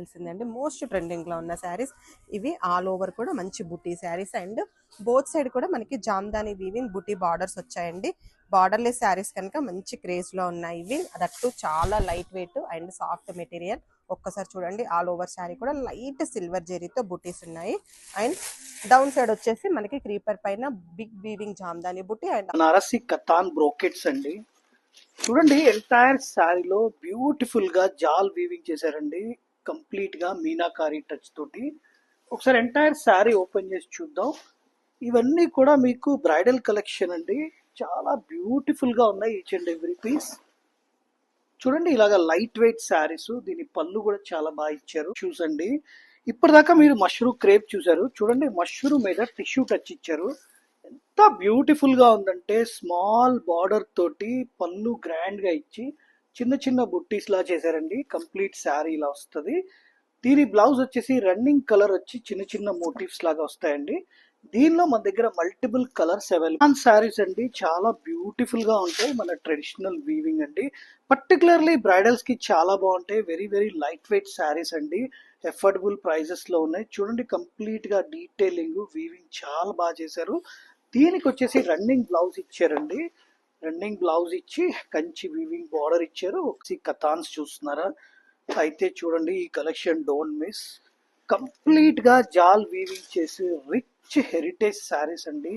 తెలిసిందండి, most trending లో ఉన్న శారీస్ ఇవి. ఆల్ ఓవర్ కూడా మంచి బుటీ శారీస్ అండ్ బోత్ సైడ్ కూడా మనకి జామ్దాని వీవింగ్ బుటీ బార్డర్స్ వచ్చాయండి. బార్డర్లెస్ శారీస్ కనుక మంచి క్రేజ్ లో ఉన్నాయి ఇవి. అదట్టు చాలా light weight and soft material. ఒక్కసారి చూడండి, ఆల్ ఓవర్ శారీ కూడా లైట్ సిల్వర్ జెరీతో బుటీస్ ఉన్నాయి. అండ్ డౌన్ సైడ్ వచ్చేసి మనకి క్రీపర్ పైన big weaving Jamdani buti and Banarasi katan brocades అండి. చూడండి, ఎంటైర్ శారీలో బ్యూటిఫుల్ గా జాల్ వీవింగ్ చేశారండి, కంప్లీట్ గా మీనాకారి టచ్ తోటి. ఒకసారి ఎంటైర్ శారీ ఓపెన్ చేసి చూద్దాం. ఇవన్నీ కూడా మీకు బ్రైడల్ కలెక్షన్ అండి, చాలా బ్యూటిఫుల్ గా ఉన్నాయి ఈచ్ అండ్ ఎవ్రీ పీస్. చూడండి, ఇలాగా లైట్ వెయిట్ శారీస్, దీని పళ్ళు కూడా చాలా బాగా ఇచ్చారు. చూసండి, ఇప్పటిదాకా మీరు మష్రూమ్ క్రేప్ చూసారు, చూడండి మష్రూమ్ మీద టిష్యూ టచ్ ఇచ్చారు. ఎంత బ్యూటిఫుల్ గా ఉందంటే, స్మాల్ బార్డర్ తోటి పళ్ళు గ్రాండ్ గా ఇచ్చి చిన్న చిన్న బుట్టీస్ లా చేశారండి. కంప్లీట్ శారీ ఇలా వస్తుంది. దీని బ్లౌజ్ వచ్చేసి రన్నింగ్ కలర్ వచ్చి చిన్న చిన్న మోటివ్స్ లాగా వస్తాయండి. దీనిలో మన దగ్గర మల్టిపుల్ కలర్స్ అవైలబుల్ శారీస్ అండి, చాలా బ్యూటిఫుల్ గా ఉంటాయి. మన ట్రెడిషనల్ వీవింగ్ అండి, పర్టికులర్లీ బ్రైడల్స్ కి చాలా బాగుంటాయి. Very very light weight saris అండి, అఫోర్డబుల్ ప్రైజెస్ లో ఉన్నాయి. చూడండి, కంప్లీట్ గా డీటెయిలింగ్ వీవింగ్ చాలా బాగా చేశారు. దీనికి వచ్చేసి రన్నింగ్ బ్లౌజ్ ఇచ్చారండి. రన్నింగ్ బ్లౌజ్ ఇచ్చి కంచి వీవింగ్ బార్డర్ ఇచ్చారు. ఒకసారి కథాన్స్ చూస్తున్నారా? అయితే చూడండి, ఈ కలెక్షన్ డోంట్ మిస్. కంప్లీట్ గా జాల్ వీవింగ్ చేసి రిచ్ హెరిటేజ్ శారీస్ అండి.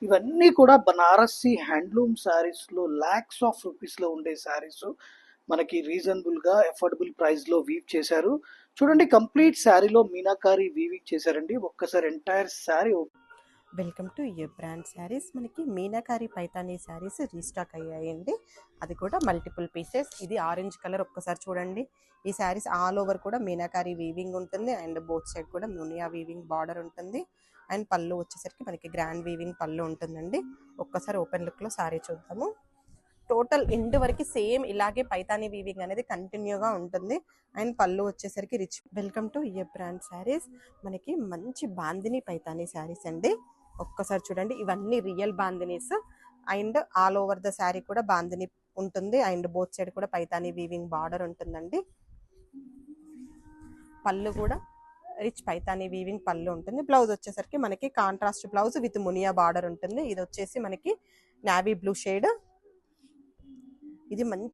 ఇవన్నీ కూడా బనారసి హ్యాండ్లూమ్ శారీస్ లో లాక్స్ ఆఫ్ రూపీస్ లో ఉండే శారీస్ మనకి రీజనబుల్ గా అఫోర్డబుల్ ప్రైస్ లో వీవ్ చేశారు. చూడండి, కంప్లీట్ శారీలో మీనాకారి వీవింగ్ చేశారండి. ఒక్కసారి entire sari. Welcome to A brand saris. మనకి మీనాకారి పైతానీ శారీస్ రీస్టాక్ అయ్యాయండి, అది కూడా మల్టిపుల్ పీసెస్. ఇది ఆరెంజ్ కలర్, ఒక్కసారి చూడండి. ఈ శారీస్ ఆల్ ఓవర్ కూడా మీనాకారి వీవింగ్ ఉంటుంది అండ్ బోత్ సైడ్ కూడా మునియా వీవింగ్ బార్డర్ ఉంటుంది. అండ్ పళ్ళు వచ్చేసరికి మనకి గ్రాండ్ వీవింగ్ పళ్ళు ఉంటుందండి. ఒక్కసారి ఓపెన్ లుక్లో శారీ చూద్దాము. టోటల్ ఎండ్ వరకు సేమ్ ఇలాగే పైతానీ వీవింగ్ అనేది కంటిన్యూగా ఉంటుంది. అండ్ పళ్ళు వచ్చేసరికి rich. Welcome to A brand saris. మనకి మంచి బాందిని పైతానీ శారీస్ అండి. ఒక్కసారి చూడండి, ఇవన్నీ real bandhanis and all over the sari కూడా బాందిని ఉంటుంది అండ్ బోత్ సైడ్ కూడా పైతానీ వీవింగ్ బార్డర్ ఉంటుందండి. పళ్ళు కూడా రిచ్ పైతానీ వీవింగ్ పళ్ళు ఉంటుంది. బ్లౌజ్ వచ్చేసరికి మనకి contrast blouse with Muniya border ఉంటుంది. ఇది వచ్చేసి మనకి నావీ బ్లూ షేడ్. ఇది మంచి